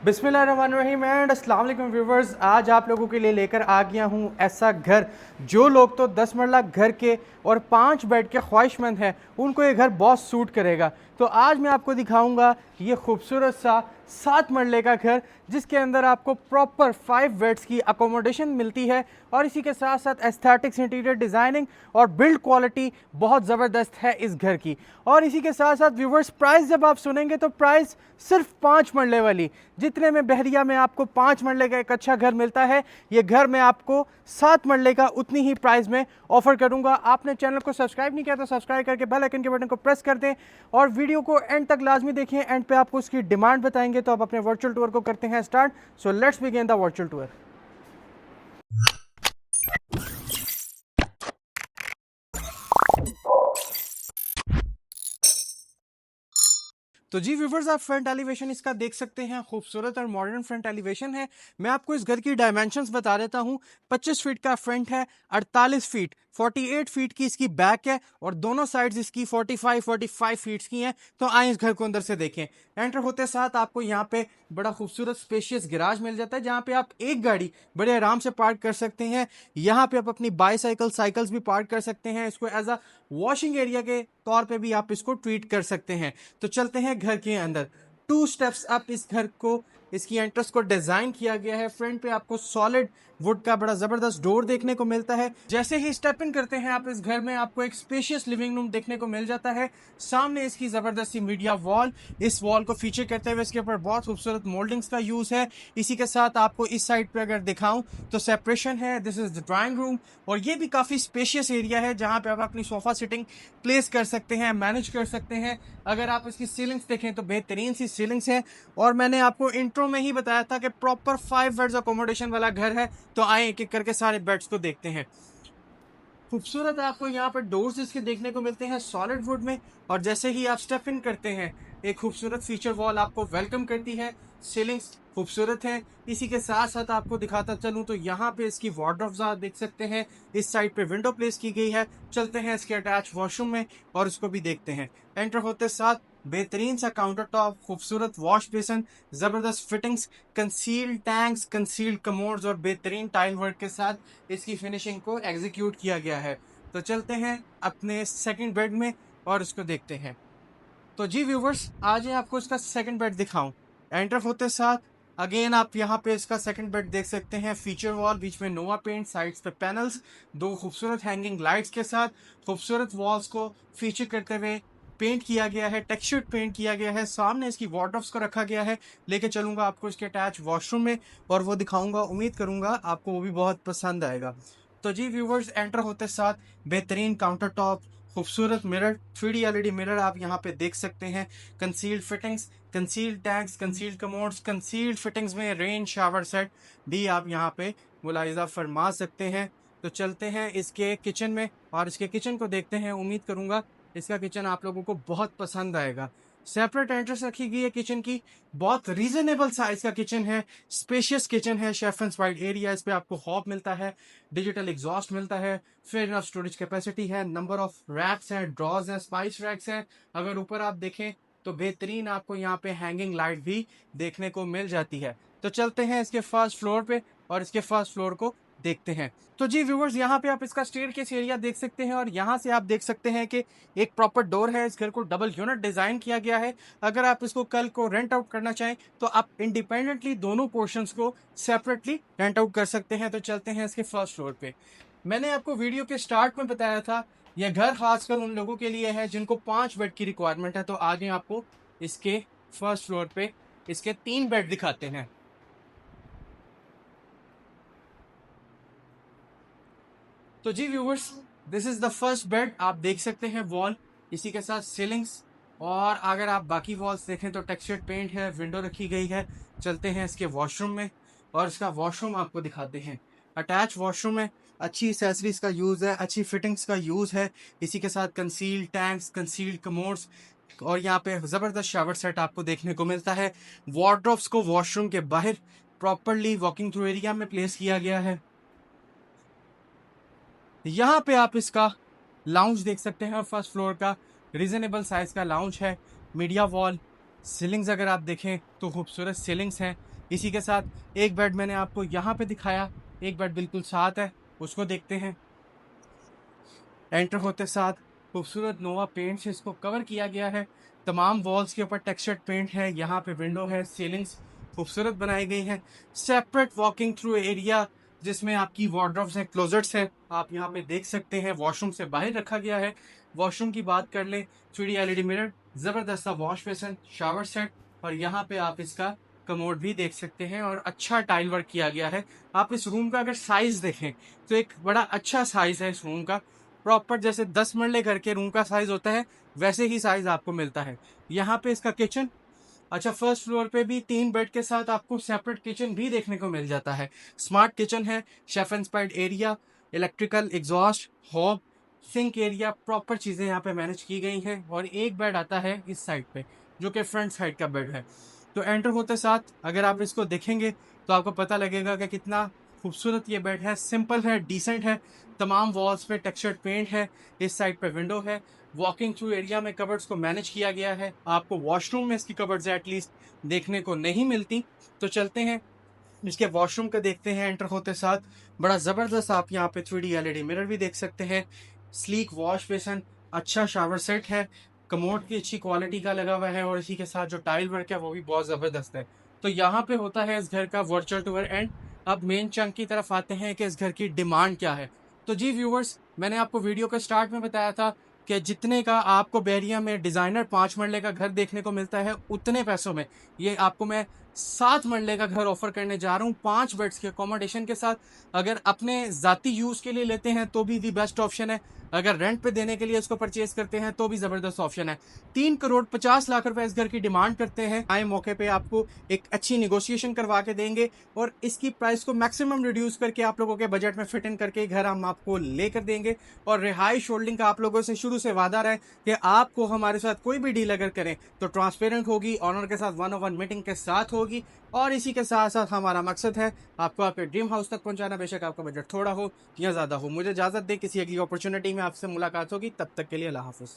बिस्मिल्लाहिर्रहमानिर्रहीम एंड अस्सलाम वालेकुम व्यूवर्स। आज आप लोगों के लिए लेकर आ गया हूँ ऐसा घर जो लोग तो 10 मरला घर के और 5 बेड के ख्वाहिशमंद हैं, उनको ये घर बहुत सूट करेगा। तो आज मैं आपको दिखाऊंगा ये खूबसूरत सा 7 मरले का घर जिसके अंदर आपको प्रॉपर 5 बेड्स की अकोमोडेशन मिलती है और इसी के साथ साथ एस्थेटिक्स, इंटीरियर डिज़ाइनिंग और बिल्ड क्वालिटी बहुत ज़बरदस्त है इस घर की। और इसी के साथ साथ व्यूवर्स, प्राइस जब आप सुनेंगे तो प्राइस सिर्फ 5 मरले वाली, जितने में बहरिया में आपको 5 मरले का एक अच्छा घर मिलता है, ये घर मैं आपको 7 मरले का उतनी ही प्राइस में ऑफर करूंगा। आपने चैनल को सब्सक्राइब नहीं किया तो सब्सक्राइब करके बेल आइकन के बटन को प्रेस कर दें और वीडियो को एंड तक लाजमी देखें। एंड पे आपको उसकी डिमांड बताएंगे तो आप अपने वर्चुअल टूर को करते हैं start. So let's begin the virtual tour. तो जी व्यूवर्स, आप फ्रंट एलिवेशन इसका देख सकते हैं, खूबसूरत और मॉडर्न फ्रंट एलिवेशन है। मैं आपको इस घर की डायमेंशंस बता देता हूँ। 25 फीट का फ्रंट है, 48 फीट 48 फीट की इसकी बैक है और दोनों साइड्स इसकी 45 फीट्स की हैं। तो आए इस घर को अंदर से देखें। एंटर होते साथ आपको यहाँ पे बड़ा खूबसूरत स्पेशियस गैराज मिल जाता है जहाँ पे आप एक गाड़ी बड़े आराम से पार्क कर सकते हैं। यहाँ पे आप अपनी साइकिल्स भी पार्क कर सकते हैं। इसको एज अ वॉशिंग एरिया के तौर पे भी आप इसको ट्रीट कर सकते हैं। तो चलते हैं घर के अंदर। 2 स्टेप्स अप इस घर को, इसकी एंट्रेंस को डिजाइन किया गया है। फ्रंट पे आपको सॉलिड वुड का बड़ा जबरदस्त डोर देखने को मिलता है। जैसे ही स्टेप इन करते हैं आप इस घर में, आपको एक स्पेशियस लिविंग रूम देखने को मिल जाता है। सामने इसकी जबरदस्ती मीडिया वॉल, इस वॉल को फीचर करते हुए इसके ऊपर बहुत खूबसूरत मोल्डिंग्स का यूज है। इसी के साथ आपको इस साइड पे अगर दिखाऊं तो सेपरेशन है। This is the drawing room और ये भी काफी स्पेशियस एरिया है जहां पे आप अपनी सोफा सिटिंग प्लेस कर सकते हैं, मैनेज कर सकते हैं। अगर आप इसकी सीलिंग्स देखें तो बेहतरीन सी सीलिंग्स है और मैंने आपको इंट्रो में ही बताया था कि प्रॉपर 5 बेड्स अकोमोडेशन वाला घर है। तो आए एक एक करके सारे बेड्स को देखते हैं। खूबसूरत आपको यहाँ पर डोर्स इसके देखने को मिलते हैं सॉलिड वुड में। और जैसे ही आप स्टेप इन करते हैं, एक खूबसूरत फीचर वॉल आपको वेलकम करती है। सीलिंग्स खूबसूरत है। इसी के साथ साथ आपको दिखाता चलूं तो यहाँ पे इसकी वार्डरोब्स आप देख सकते हैं। इस साइड पे विंडो प्लेस की गई है। चलते हैं इसके अटैच वॉशरूम में और इसको भी देखते हैं। एंटर होते साथ बेहतरीन सा काउंटर टॉप, खूबसूरत वॉश बेसन, जबरदस्त fittings, concealed tanks, concealed commodes और बेहतरीन टाइल वर्क के साथ इसकी फिनिशिंग को एग्जीक्यूट किया गया है। तो चलते हैं अपने सेकंड बेड में और इसको देखते हैं। तो जी व्यूवर्स, आज मैं आपको इसका सेकंड बेड दिखाऊं। एंटर होते साथ अगेन आप यहाँ पे इसका सेकंड बेड देख सकते हैं। फीचर वॉल, बीच में नोवा पेंट, साइड्स पे पैनल्स, 2 खूबसूरत हैंगिंग लाइट्स के साथ खूबसूरत वॉल्स को फीचर करते हुए पेंट किया गया है, टेक्सचर्ड पेंट किया गया है। सामने इसकी वार्डरोब्स को रखा गया है। लेके चलूंगा आपको इसके अटैच वॉशरूम में और वो दिखाऊंगा। उम्मीद करूंगा आपको वो भी बहुत पसंद आएगा। तो जी व्यूवर्स, एंटर होते साथ बेहतरीन काउंटर टॉप, खूबसूरत मिरर, 3D LED मिरर आप यहाँ पे देख सकते हैं। Concealed fittings, concealed tanks, concealed commodes, concealed fittings में रेन शावर सेट भी आप यहाँ पे मुलाहिजा फरमा सकते हैं। तो चलते हैं इसके किचन में और इसके किचन को देखते हैं। उम्मीद करूंगा इसका किचन आप लोगों को बहुत पसंद आएगा। सेपरेट एंट्रेंस रखी गई है किचन की। बहुत रीजनेबल साइज का किचन है, स्पेशियस किचन है, शेफ एंड वाइड एरिया। इस पे आपको हॉब मिलता है, डिजिटल एग्जॉस्ट मिलता है, फेयर इनफ स्टोरेज कैपेसिटी है, नंबर ऑफ रैक्स हैं, ड्रॉज हैं, स्पाइस रैक्स हैं। अगर ऊपर आप देखें तो बेहतरीन आपको यहाँ पे हैंगिंग लाइट भी देखने को मिल जाती है। तो चलते हैं इसके फर्स्ट फ्लोर पे और इसके फर्स्ट फ्लोर को देखते हैं। तो जी व्यूवर्स, यहाँ पे आप इसका स्टेयरकेस एरिया देख सकते हैं और यहाँ से आप देख सकते हैं कि एक प्रॉपर डोर है। इस घर को डबल यूनिट डिजाइन किया गया है। अगर आप इसको कल को रेंट आउट करना चाहें तो आप इंडिपेंडेंटली दोनों पोर्शंस को सेपरेटली रेंट आउट कर सकते हैं। तो चलते हैं इसके फर्स्ट फ्लोर पे। मैंने आपको वीडियो के स्टार्ट में बताया था यह घर खासकर उन लोगों के लिए है जिनको 5 बेड की रिक्वायरमेंट है। तो आगे आपको इसके फर्स्ट फ्लोर पे इसके 3 बेड दिखाते हैं। तो जी viewers, this is the first bed. आप देख सकते हैं वॉल, इसी के साथ सीलिंग्स और अगर आप बाकी वॉल्स देखें तो टेक्सचर्ड पेंट है, विंडो रखी गई है। चलते हैं इसके वॉशरूम में और इसका वॉशरूम आपको दिखाते हैं। अटैच वॉशरूम है, अच्छी एसेसरीज का यूज़ है, अच्छी फिटिंग्स का यूज़ है। इसी के साथ कंसील्ड टैंक्स, कंसील्ड कमोड्स और यहाँ पे ज़बरदस्त शावर सेट आपको देखने को मिलता है। वार्डरोब्स को वॉशरूम के बाहर प्रॉपरली वॉकिंग थ्रू एरिया में प्लेस किया गया है। यहाँ पे आप इसका लाउंज देख सकते हैं, फर्स्ट फ्लोर का रीजनेबल साइज का लाउंज है। मीडिया वॉल, सीलिंग्स अगर आप देखें तो खूबसूरत सीलिंग्स हैं। इसी के साथ एक बेड मैंने आपको यहाँ पे दिखाया, एक बेड बिल्कुल साथ है, उसको देखते हैं। एंटर होते साथ खूबसूरत नोवा पेंट से इसको कवर किया गया है। तमाम वॉल्स के ऊपर टेक्सचर्ड पेंट है, यहाँ पे विंडो है, सीलिंग्स खूबसूरत बनाई गई हैं। सेपरेट वॉकिंग थ्रू एरिया जिसमें आपकी वार्डरोब्स हैं, क्लोजेट्स हैं, आप यहाँ पे देख सकते हैं। वॉशरूम से बाहर रखा गया है। वॉशरूम की बात कर लें, 3D LED मिरर, जबरदस्त वॉश बेसिन, शावर सेट, और यहाँ पे आप इसका कमोड भी देख सकते हैं और अच्छा टाइल वर्क किया गया है। आप इस रूम का अगर साइज देखें तो एक बड़ा अच्छा साइज है इस रूम का। प्रॉपर जैसे 10 मरले घर के रूम का साइज होता है वैसे ही साइज आपको मिलता है। यहाँ पे इसका किचन, अच्छा फर्स्ट फ्लोर पे भी 3 बेड के साथ आपको सेपरेट किचन भी देखने को मिल जाता है। स्मार्ट किचन है, chef inspired area, electrical exhaust, hob, sink area, proper चीज़ें यहाँ पे मैनेज की गई हैं। और एक बेड आता है इस साइड पे जो कि फ्रंट साइड का बेड है। तो एंटर होते साथ अगर आप इसको देखेंगे तो आपको पता लगेगा कि कितना खूबसूरत ये बेड है। सिंपल है, डिसेंट है, तमाम वॉल्स पे टेक्सचर्ड पेंट है, इस साइड पे विंडो है। वॉकिंग थ्रू एरिया में कबर्ड्स को मैनेज किया गया है। आपको वॉशरूम में इसकी कबर्ड्स एटलीस्ट देखने को नहीं मिलती। तो चलते हैं इसके वॉशरूम का देखते हैं। एंटर होते साथ बड़ा ज़बरदस्त आप यहाँ पे 3D LED मिरर भी देख सकते हैं। स्लीक वॉश बेसन, अच्छा शावर सेट है, कमोड की अच्छी क्वालिटी का लगा हुआ है, और इसी के साथ जो टाइल वर्क है वो भी बहुत ज़बरदस्त है। तो यहाँ पे होता है इस घर का वर्चुअल टूर एंड। अब मेन चंक की तरफ आते हैं कि इस घर की डिमांड क्या है। तो जी व्यूवर्स, मैंने आपको वीडियो के स्टार्ट में बताया था कि जितने का आपको बैरिया में डिज़ाइनर 5 मरले का घर देखने को मिलता है, उतने पैसों में ये आपको मैं 7 मरले का घर ऑफर करने जा रहा हूँ, 5 बेड्स के अकोमोडेशन के साथ। अगर अपने ज़ाती यूज़ के लिए लेते हैं तो भी दी बेस्ट ऑप्शन है, अगर रेंट पे देने के लिए इसको परचेज करते हैं तो भी ज़बरदस्त ऑप्शन है। 3 करोड़ 50 लाख रुपए इस घर की डिमांड करते हैं। आए मौके पे आपको एक अच्छी निगोशिएशन करवा के देंगे और इसकी प्राइस को मैक्सिमम रिड्यूस करके आप लोगों के बजट में फिट इन करके घर हम आपको लेकर देंगे। और रिहाइश होल्डिंग का आप लोगों से शुरू से वादा रहे कि आपको हमारे साथ कोई भी डील अगर करें तो ट्रांसपेरेंट होगी, ऑनर के साथ 1-on-1 मीटिंग के साथ होगी। और इसी के साथ साथ हमारा मकसद है आपको आपके ड्रीम हाउस तक पहुंचाना, बेशक आपका बजट थोड़ा हो या ज़्यादा हो। मुझे इजाज़त दे, किसी अगली अपॉर्चुनिटी में आपसे मुलाकात होगी, तब तक के लिए अल्लाह हाफ़िज़।